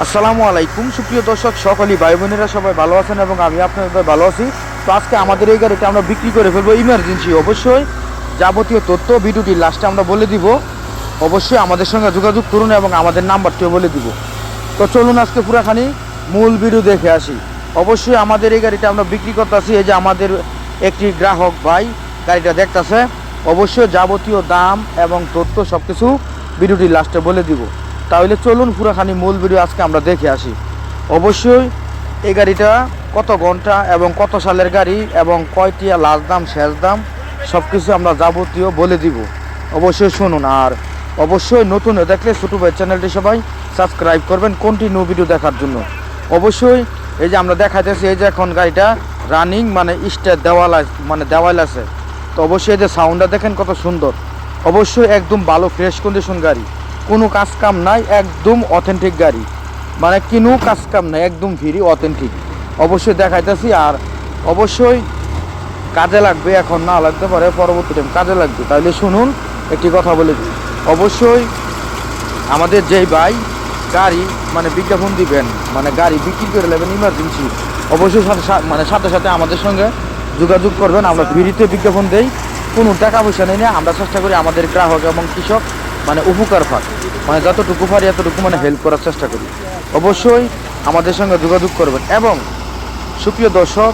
আসসালামু আলাইকুম সুপ্রিয় দর্শক, সকলেই ভাই বোনেরা সবাই ভালো আছেন এবং আমি আপনাদের ভালো আছি। তো আজকে আমাদের এই গাড়িটা আমরা বিক্রি করে ফেলবো ইমার্জেন্সি। অবশ্যই যাবতীয় তথ্য ভিডিওটি লাস্টে আমরা বলে দিব। অবশ্যই আমাদের সঙ্গে যোগাযোগ করুন এবং আমাদের নাম্বারটিও বলে দিব। তো চলুন আজকে পুরাখানি মূল ভিডিও দেখে আসি। অবশ্যই আমাদের এই গাড়িটা আমরা বিক্রি করতেছি। এই যে আমাদের একটি গ্রাহক ভাই গাড়িটা দেখতেছে। অবশ্যই যাবতীয় দাম এবং তথ্য সব কিছু ভিডিওটি লাস্টে বলে দিব। তাহলে চলুন পুরাখানি মূল ভিডিও আজকে আমরা দেখে আসি। অবশ্যই এই গাড়িটা কত ঘন্টা এবং কত সালের গাড়ি এবং কয়টিয়া লাস্ট দাম শেষ দাম সব কিছু আমরা যাবতীয় বলে দিব। অবশ্যই শুনুন। আর অবশ্যই নতুন দেখলে ছোটো ভাই চ্যানেলটি সবাই সাবস্ক্রাইব করবেন কন্টিনিউ ভিডিও দেখার জন্য। অবশ্যই এই যে আমরা দেখাইতেছি, এই যে এখন গাড়িটা রানিং মানে স্টার দেওয়াল আছে। তো অবশ্যই এই যে সাউন্ডটা দেখেন কত সুন্দর। অবশ্যই একদম ভালো ফ্রেশ কন্ডিশন গাড়ি, কোনো কাজ কাম নাই, একদম অথেন্টিক গাড়ি, মানে কোনো কাজ কাম নাই, একদম ফ্রি অথেন্টিক। অবশ্যই দেখাইতেছি। আর অবশ্যই কাজে লাগবে, এখন না লাগতে পারে পরবর্তী টাইম কাজে লাগবে। তাহলে শুনুন একটি কথা বলে দিই। অবশ্যই আমাদের যেই ভাই গাড়ি মানে বিজ্ঞাপন দিবেন, মানে গাড়ি বিক্রি করে নেবেন ইমার্জেন্সি, অবশ্যই সাথে সাথে আমাদের সঙ্গে যোগাযোগ করবেন। আমরা ফ্রিতে বিজ্ঞাপন দেই, কোনো টাকা পয়সা নেই না। আমরা চেষ্টা করি আমাদের গ্রাহক এবং কৃষক মানে উপকার পাক, মানে যতটুকু পারি এতটুকু মানে হেল্প করার চেষ্টা করি। অবশ্যই আমাদের সঙ্গে যোগাযোগ করবেন। এবং সুপ্রিয় দর্শক,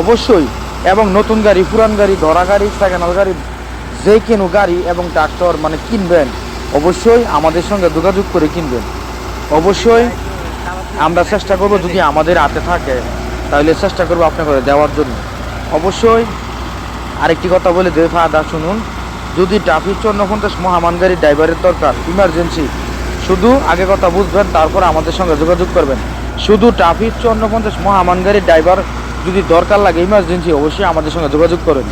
অবশ্যই এবং নতুন গাড়ি, পুরান গাড়ি, ধরা গাড়ি, সেকেন্ড হ্যান্ড গাড়ি, যে কোনো গাড়ি এবং ট্রাক্টর মানে কিনবেন, অবশ্যই আমাদের সঙ্গে যোগাযোগ করে কিনবেন। অবশ্যই আমরা চেষ্টা করব, যদি আমাদের হাতে থাকে তাহলে চেষ্টা করবো আপনাকে দেওয়ার জন্য। অবশ্যই আরেকটি কথা বলে দেবে ফাদা, শুনুন। যদি ট্রাফিক 54 মহামান গাড়ির ড্রাইভারের দরকার ইমার্জেন্সি, শুধু আগে কথা বুঝবেন, তারপর আমাদের সঙ্গে যোগাযোগ করবেন। শুধু ট্রাফিক 54 মহামান গাড়ির ড্রাইভার যদি দরকার লাগে ইমার্জেন্সি, অবশ্যই আমাদের সঙ্গে যোগাযোগ করবেন।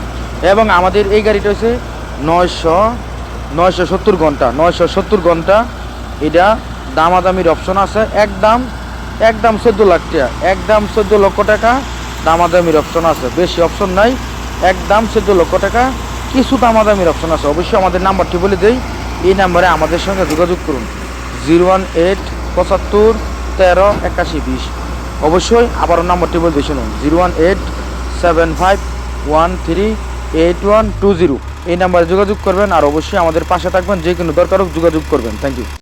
এবং আমাদের এই গাড়িটা হচ্ছে 970 ঘন্টা, 970 ঘন্টা। এটা দামাদামির অপশন আছে। একদম 14 লাখ টাকা, একদম 14 লক্ষ টাকা দামাদামির অপশন আছে, বেশি অপশন নাই। একদম 14 লক্ষ টাকা, কিছু দামাদামির অপশন আছে। অবশ্যই আমাদের নাম্বারটি বলে দেই, এই নাম্বারে আমাদের সঙ্গে যোগাযোগ করুন 018 75 13 81 20। অবশ্যই আবারও নাম্বারটি বলে দিই, শুনুন 018 75 13 8120। এই নাম্বারে যোগাযোগ করবেন। আর অবশ্যই আমাদের পাশে থাকবেন, যে কোনো দরকার হোক যোগাযোগ করবেন। Thank you.